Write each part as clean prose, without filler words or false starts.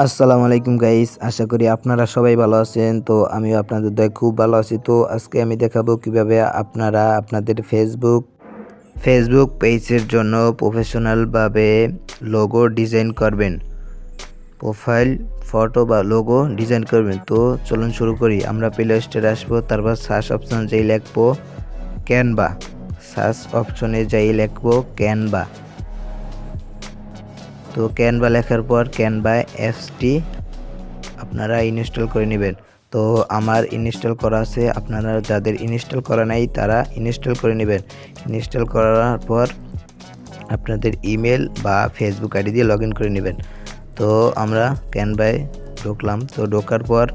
আসসালামু আলাইকুম গাইস, আশা করি আপনারা সবাই ভালো আছেন। তো আমিও আপনাদের দয়ায় খুব ভালো আছি। তো আজকে আমি দেখাবো কিভাবে আপনারা আপনাদের ফেসবুক পেজের জন্য প্রফেশনালভাবে লোগো ডিজাইন করবেন, প্রোফাইল ফটো বা লোগো ডিজাইন করবেন। তো চলুন শুরু করি। আমরা প্লে স্টোরে আসবো, তারপর সার্চ অপশন যেই লিখবো ক্যানভা, সার্চ অপশনে যেই লিখবো ক্যানভা। তো ক্যানভা লেখার পর ক্যানভা অ্যাপসটি আপনারা ইনস্টল করে নেবেন। তো আমার ইনস্টল করা আছে, আপনারা যাদের ইনস্টল করা নাই তারা ইনস্টল করে নেবেন। ইনস্টল করার পর আপনাদের ইমেল বা ফেসবুক আইডি দিয়ে লগ ইন করে নেবেন। তো আমরা ক্যানভায় ঢুকলাম। তো ঢোকার পর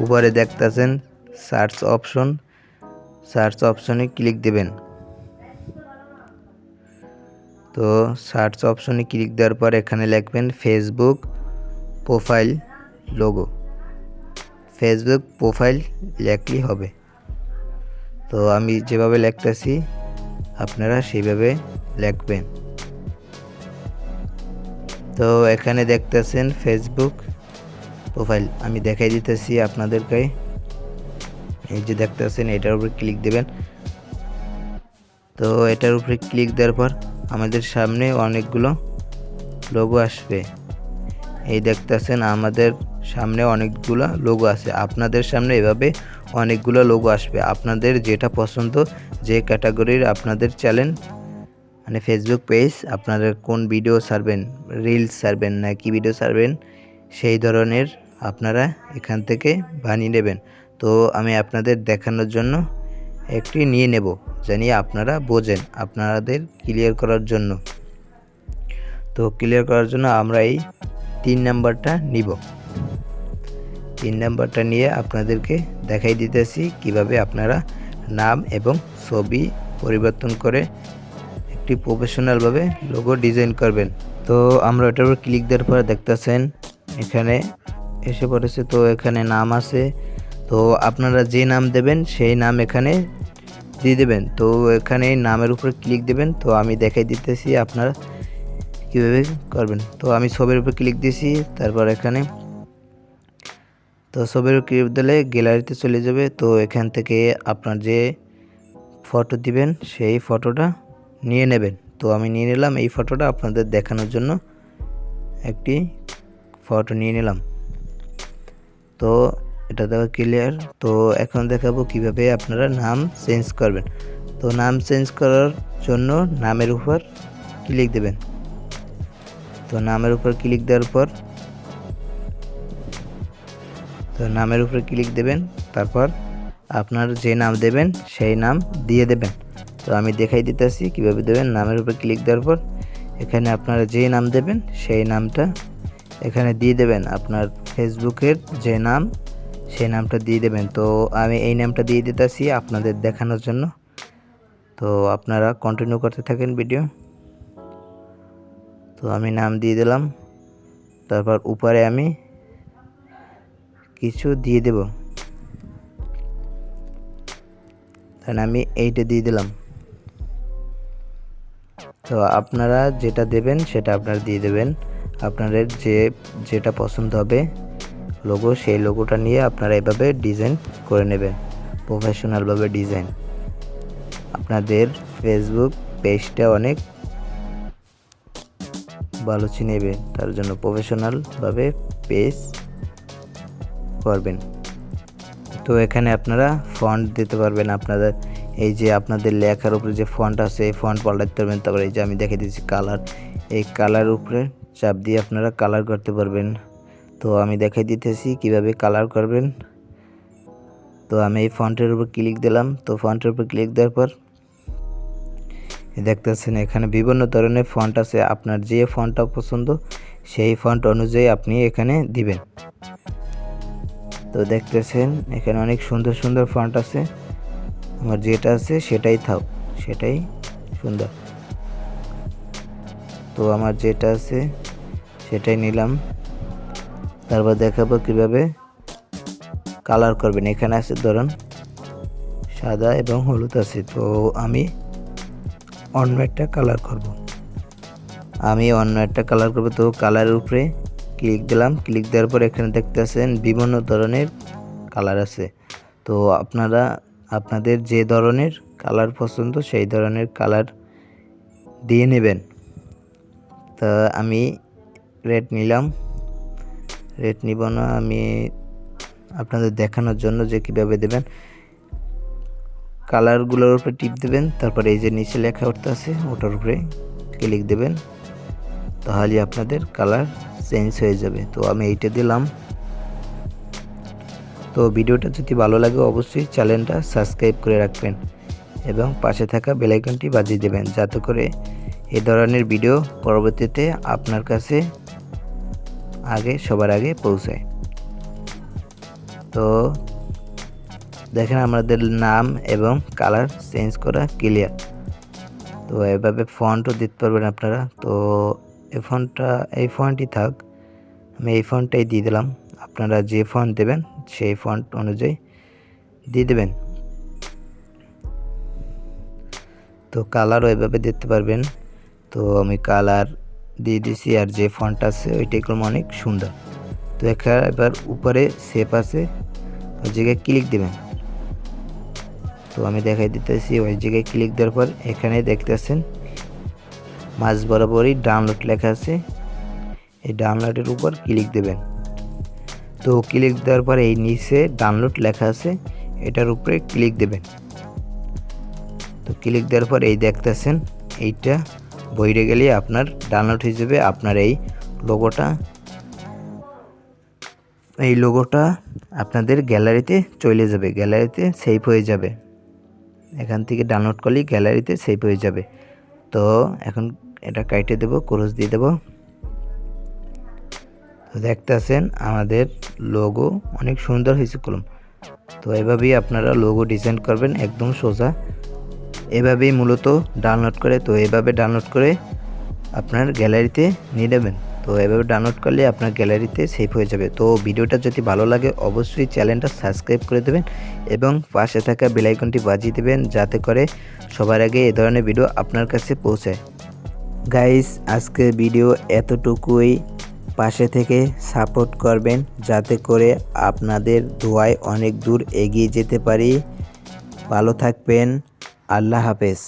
উপরে দেখতেছেন সার্চ অপশনে ক্লিক দেবেন। তো সার্চ অপশনে ক্লিক দেওয়ার পর এখানে লিখবেন Facebook profile logo. Facebook profile লেখলেই হবে। তো আমি যেভাবে লিখতেছি আপনারা সেইভাবে লিখবেন। তো এখানে দেখতেছেন ফেসবুক প্রোফাইল, আমি দেখাই দিতেছি আপনাদেরকে। এই যে দেখতেছেন, এটার উপরে ক্লিক দেবেন। তো এটার উপরে ক্লিক দেওয়ার পর আমাদের সামনে অনেকগুলো লোগো আসবে। এই দেখতেছেন আমাদের সামনে অনেকগুলো লোগো আছে। আপনাদের সামনে এভাবে অনেকগুলো লোগো আসবে। আপনাদের যেটা পছন্দ, যে ক্যাটাগরির আপনাদের চ্যানেল মানে ফেসবুক পেজ, আপনারা কোন ভিডিও ছাড়বেন, রিলস ছাড়বেন না কি ভিডিও ছাড়বেন, সেই ধরনের আপনারা এখান থেকে বানিয়ে নেবেন। তো আমি আপনাদের দেখানোর জন্য একটি নিয়ে নেব, জানি আপনারা বোঝেন, আপনাদের ক্লিয়ার করার জন্য। তো ক্লিয়ার করার জন্য আমরা এই 3 নাম্বারটা নিব। 3 নাম্বারটা নিয়ে আপনাদেরকে দেখাই দিতেছি কিভাবে আপনারা নাম এবং ছবি পরিবর্তন করে একটি প্রফেশনালভাবে লোগো ডিজাইন করবেন। তো আমরা ওটার উপর ক্লিক দেওয়ার পর দেখতেছেন এখানে এসে পড়েছে। তো এখানে নাম আছে। তো আপনারা যে নাম দেবেন সেই নাম এখানে দিয়ে দেবেন। তো এখানে নামের উপরে ক্লিক দেবেন। তো আমি দেখাই দিতেছি আপনারা কীভাবে করবেন। তো আমি ছবির উপর ক্লিক দিয়েছি, তারপর এখানে তো ছবির উপর ক্লিক দিলে গ্যালারিতে চলে যাবে। তো এখান থেকে আপনার যে ফটো দিবেন সেই ফটোটা নিয়ে নেবেন। তো আমি নিয়ে নিলাম এই ফটোটা, আপনাদের দেখানোর জন্য একটি ফটো নিয়ে নিলাম। তো এটা দেখো ক্লিয়ার। তো এখন দেখাবো কিভাবে আপনারা নাম চেঞ্জ করবেন। তো নাম চেঞ্জ করার জন্য নামের উপর ক্লিক দেবেন। তো নামের উপর ক্লিক দেওয়ার পর তারপর আপনার যে নাম দেবেন সেই নাম দিয়ে দেবেন। তো আমি দেখাই দিতেছি কিভাবে দেবেন। নামের উপর ক্লিক দেওয়ার পর এখানে আপনারা যে নাম দেবেন সেই নামটা এখানে দিয়ে দেবেন। আপনার ফেসবুকের যে নাম সেই নামটা দিয়ে দেবেন। তো আমি এই নামটা দিয়ে দিতেছি আপনাদের দেখানোর জন্য। তো আপনারা কন্টিনিউ করতে থাকেন ভিডিও। তো আমি নাম দিয়ে দিলাম, তারপর উপরে আমি কিছু দিয়ে দেব, তাহলে আমি এইটা দিয়ে দিলাম। তো আপনারা যেটা দেবেন সেটা আপনারা দিয়ে দেবেন। আপনাদের যেটা পছন্দ হবে লোগো, সেই লোগোটা নিয়ে আপনারা এভাবে ডিজাইন করে নেবেন, প্রফেশনালভাবে ডিজাইন। আপনাদের ফেসবুক পেজটা অনেক ভালো চিনেবে, তার জন্য প্রফেশনালভাবে পেজ করবেন। তো এখানে আপনারা ফন্ট দিতে পারবেন। আপনাদের এই যে আপনাদের লেখার উপরে যে ফন্ট আছে এই ফন্ট পাল্টাতে পারবেন। তারপরে এই যে আমি দেখিয়ে দিচ্ছি কালার, এই কালার উপরে চাপ দিয়ে আপনারা কালার করতে পারবেন। তো আমি দেখাই দিতেছি কিভাবে কালার করবেন। তো আমি এই ফন্টের উপর ক্লিক দিলাম। তো ফন্টের উপর ক্লিক দেওয়ার পর দেখতেছেন এখানে বিভিন্ন ধরনের ফন্ট আছে। আপনার যে ফন্টটা পছন্দ সেই ফন্ট অনুযায়ী আপনি এখানে দিবেন। তো দেখতেছেন এখানে অনেক সুন্দর সুন্দর ফন্ট আছে। আমার যেটা আছে সেটাই সেটাই সুন্দর। তো আমার যেটা আছে সেটাই নিলাম। তারপর দেখাবো কিভাবে কালার করবেন। এখানে আছে ধরুন সাদা এবং হলুদ আছে। তো আমি অন্য একটা কালার করব। তো কালারের উপরে ক্লিক দিলাম। ক্লিক দেওয়ার পর এখানে দেখতেছেন বিভিন্ন ধরনের কালার আছে। তো আপনারা আপনাদের যে ধরনের কালার পছন্দ সেই ধরনের কালার দিয়ে নেবেন। তা আমি রেড নিলাম। রেড নিব না, আমি আপনাদের দেখানোর জন্য যে কীভাবে দেবেন। কালারগুলোর উপরে টিপ দেবেন, তারপরে এই যে নিচে লেখা উঠতেছে ওটার উপরে ক্লিক দেবেন, তাহলে আপনাদের কালার চেঞ্জ হয়ে যাবে। তো আমি এইটা দিলাম। তো ভিডিওটা যদি ভালো লাগে অবশ্যই চ্যানেলটা সাবস্ক্রাইব করে রাখবেন এবং পাশে থাকা বেল আইকনটি বাজিয়ে দেবেন, যাতে করে এই ধরনের ভিডিও পরবর্তীতে আপনার কাছে সবার আগে পৌঁছায়। তো দেখেন আমাদের নাম এবং কালার চেঞ্জ করা ক্লিয়ার। তো এভাবে ফন্টও দিতে পারবেন আপনারা। তো এই ফন্টই থাক, আমি এই ফন্টটাই দিয়ে দিলাম। আপনারা যে ফন্ট দেবেন সেই ফন্ট অনুযায়ী দিয়ে দেবেন। তো কালারও এভাবে দিতে পারবেন। তো আমি কালার দিয়ে দিছি, আর যে ফন্ট আছে ওইটাই করলাম অনেক সুন্দর। তো এবার উপরে সেভ আছে, ওই জায়গায় ক্লিক দেবেন। তো আমি দেখাই দিতেছি, ওই জায়গায় ক্লিক দেওয়ার পর এখানে দেখতেছেন মাঝ বরাবরই ডাউনলোড লেখা আছে, এই ডাউনলোডের উপর ক্লিক দেবেন। তো ক্লিক দেওয়ার পর এই নিচে ডাউনলোড লেখা আছে, এটার উপরে ক্লিক দেবেন। তো ক্লিক দেওয়ার পর এই দেখতেছেন এইটা বইরে গেলে আপনার ডাউনলোড হয়ে যাবে। আপনার এই লোগোটা আপনাদের গ্যালারিতে চলে যাবে, গ্যালারিতে সেভ হয়ে যাবে। এখান থেকে ডাউনলোড করলেই গ্যালারিতে সেভ হয়ে যাবে। তো এখন এটা কাইটে দেব, ক্রস দিয়ে দেব। তো দেখতেছেন আমাদের লোগো অনেক সুন্দর হয়েছে কলম। তো এভাবেই আপনারা লোগো ডিজাইন করবেন, একদম সোজা। এভাবেই মূলত ডাউনলোড করে, তো এভাবে ডাউনলোড করে আপনার গ্যালারিতে নিয়ে নেবেন। তো এভাবে ডাউনলোড করলে আপনার গ্যালারিতে সেভ হয়ে যাবে। তো ভিডিওটা যদি ভালো লাগে অবশ্যই চ্যানেলটা সাবস্ক্রাইব করে দেবেন এবং পাশে থাকা বেল আইকনটি বাজিয়ে দেবেন, যাতে করে সবার আগে এই ধরনের ভিডিও আপনার কাছে পৌঁছায়। গাইস, আজকের ভিডিও এতটুকুই। পাশে থেকে সাপোর্ট করবেন, যাতে করে আপনাদের দোয়ায় অনেক দূর এগিয়ে যেতে পারি। ভালো থাকবেন। আল্লাহ হাফেজ।